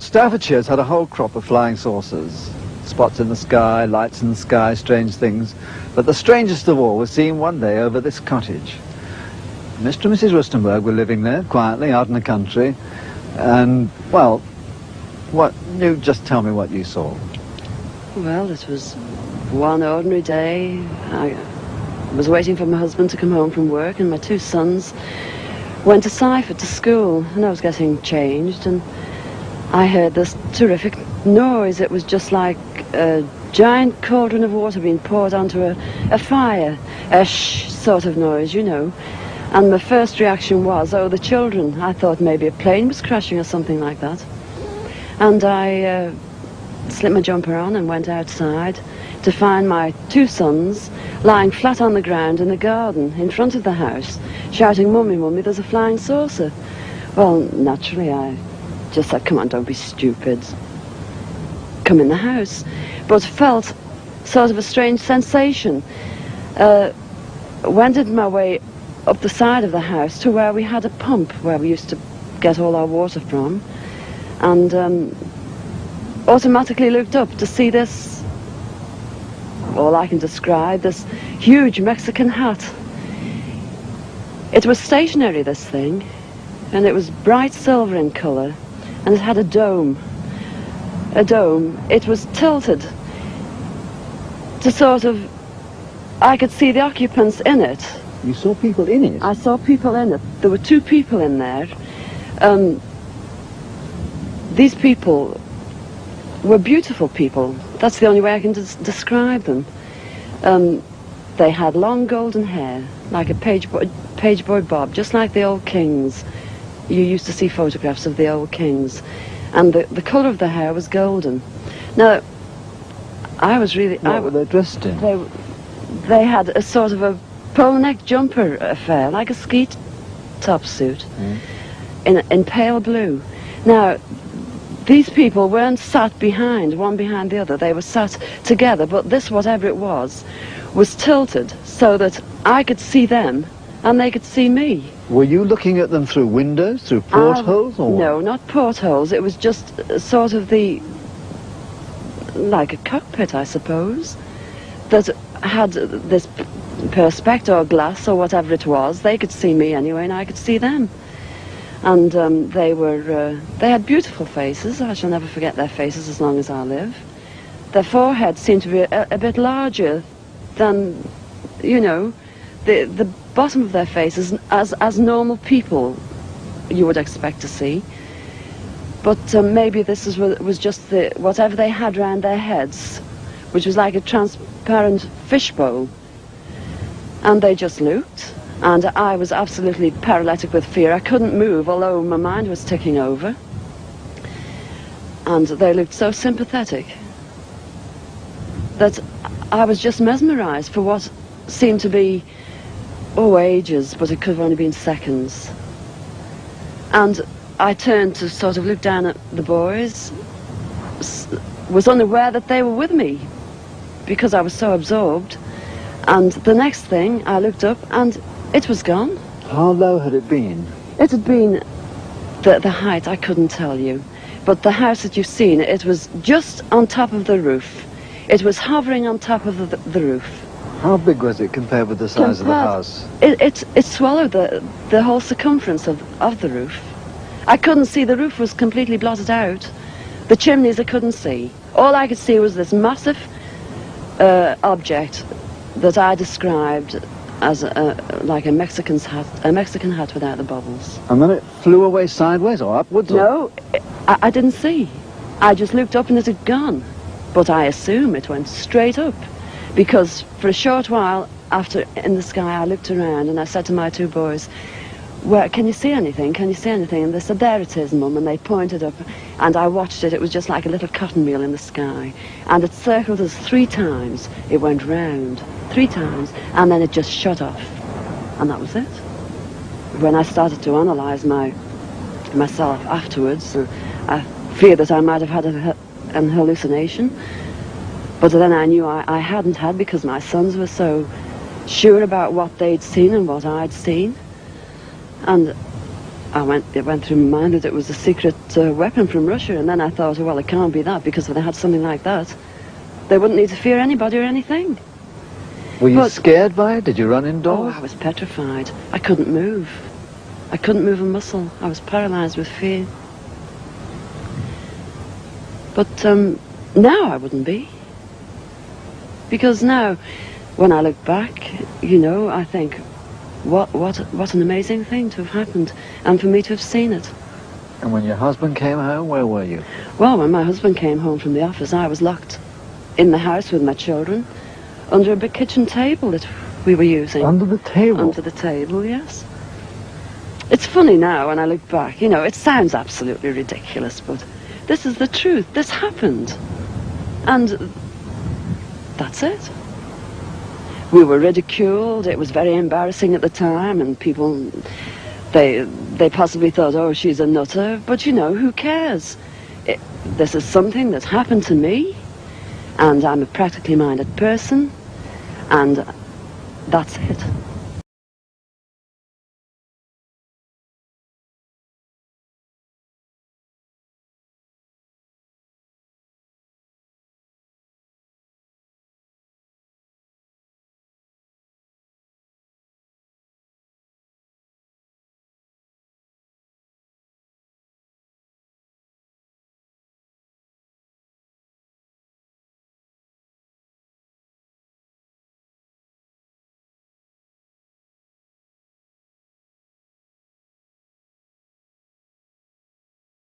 Staffordshire's had a whole crop of flying saucers. Spots in the sky, lights in the sky, strange things. But the strangest of all was seen one day over this cottage. Mr. and Mrs. Rustenberg were living there, quietly, out in the country. And, well, you just tell me what you saw. Well, it was one ordinary day. I was waiting for my husband to come home from work, and my two sons went to Seifert to school, and I was getting changed, and I heard this terrific noise. It was just like a giant cauldron of water being poured onto a fire, a shh sort of noise, you know. And my first reaction was, oh, the children. I thought maybe a plane was crashing or something like that. And I slipped my jumper on and went outside to find my two sons lying flat on the ground in the garden in front of the house, shouting, "Mummy, Mummy, there's a flying saucer." Well, naturally, I just said, "Come on, don't be stupid. Come in the house." But felt sort of a strange sensation. Wended my way up the side of the house to where we had a pump where we used to get all our water from, and automatically looked up to see this, all I can describe, this huge Mexican hat. It was stationary, this thing, and it was bright silver in colour, and it had a dome. A dome. It was tilted to sort of, I could see the occupants in it. You saw people in it? I saw people in it. There were two people in there. These people were beautiful people. That's the only way I can describe them. They had long golden hair, like a page boy bob, just like the old kings. You used to see photographs of the old kings. And the colour of the hair was golden. Now, I was really... What were they dressed in? They had a sort of a polo neck jumper affair, like a ski top suit, in pale blue. Now, these people weren't sat behind, one behind the other. They were sat together, but this, whatever it was tilted so that I could see them and they could see me. Were you looking at them through windows, through portholes, or what? No, not portholes. It was just sort of like a cockpit, I suppose, that had this perspex or glass or whatever it was. They could see me anyway, and I could see them. And they had beautiful faces. I shall never forget their faces as long as I live. Their foreheads seemed to be a bit larger than, you know, the bottom of their faces as normal people you would expect to see. But maybe this was just whatever they had round their heads, which was like a transparent fishbowl. And they just looked, and I was absolutely paralytic with fear. I couldn't move, although my mind was ticking over. And they looked so sympathetic that I was just mesmerized for what seemed to be, ages, but it could have only been seconds. And I turned to sort of look down at the boys, was unaware that they were with me because I was so absorbed. And the next thing, I looked up and it was gone. How low had it been? It had been the height, I couldn't tell you. But the house that you've seen, it was just on top of the roof. It was hovering on top of the roof. How big was it compared with the size of the house? It swallowed the whole circumference of the roof. I couldn't see, the roof was completely blotted out. The chimneys I couldn't see. All I could see was this massive object that I described as like a Mexican hat without the bubbles. And then it flew away sideways or upwards? No, I didn't see. I just looked up and it had gone. But I assume it went straight up, because for a short while after in the sky I looked around and I said to my two boys, "Where, can you see anything? Can you see anything?" And they said, "There it is, Mum," and they pointed up, and I watched it. It was just like a little cotton reel in the sky, and it circled us 3 times. It went round 3 times, and then it just shut off, and that was it. When I started to analyse myself afterwards, I feared that I might have had an hallucination, but then I knew I hadn't had, because my sons were so sure about what they'd seen and what I'd seen. And it went through my mind that it was a secret weapon from Russia, and then I thought, well, it can't be that, because if they had something like that, they wouldn't need to fear anybody or anything. Were you scared by it? Did you run indoors? Oh, I was petrified. I couldn't move. I couldn't move a muscle. I was paralyzed with fear. But now I wouldn't be. Because now, when I look back, you know, I think, what an amazing thing to have happened, and for me to have seen it. And when your husband came home, where were you? Well, when my husband came home from the office, I was locked in the house with my children, under a big kitchen table that we were using. Under the table? Under the table, yes. It's funny now when I look back, you know, it sounds absolutely ridiculous, but this is the truth. This happened. And that's it. We were ridiculed. It was very embarrassing at the time, and people, they possibly thought, oh, she's a nutter. But, you know, who cares? This is something that happened to me, and I'm a practically minded person, and that's it.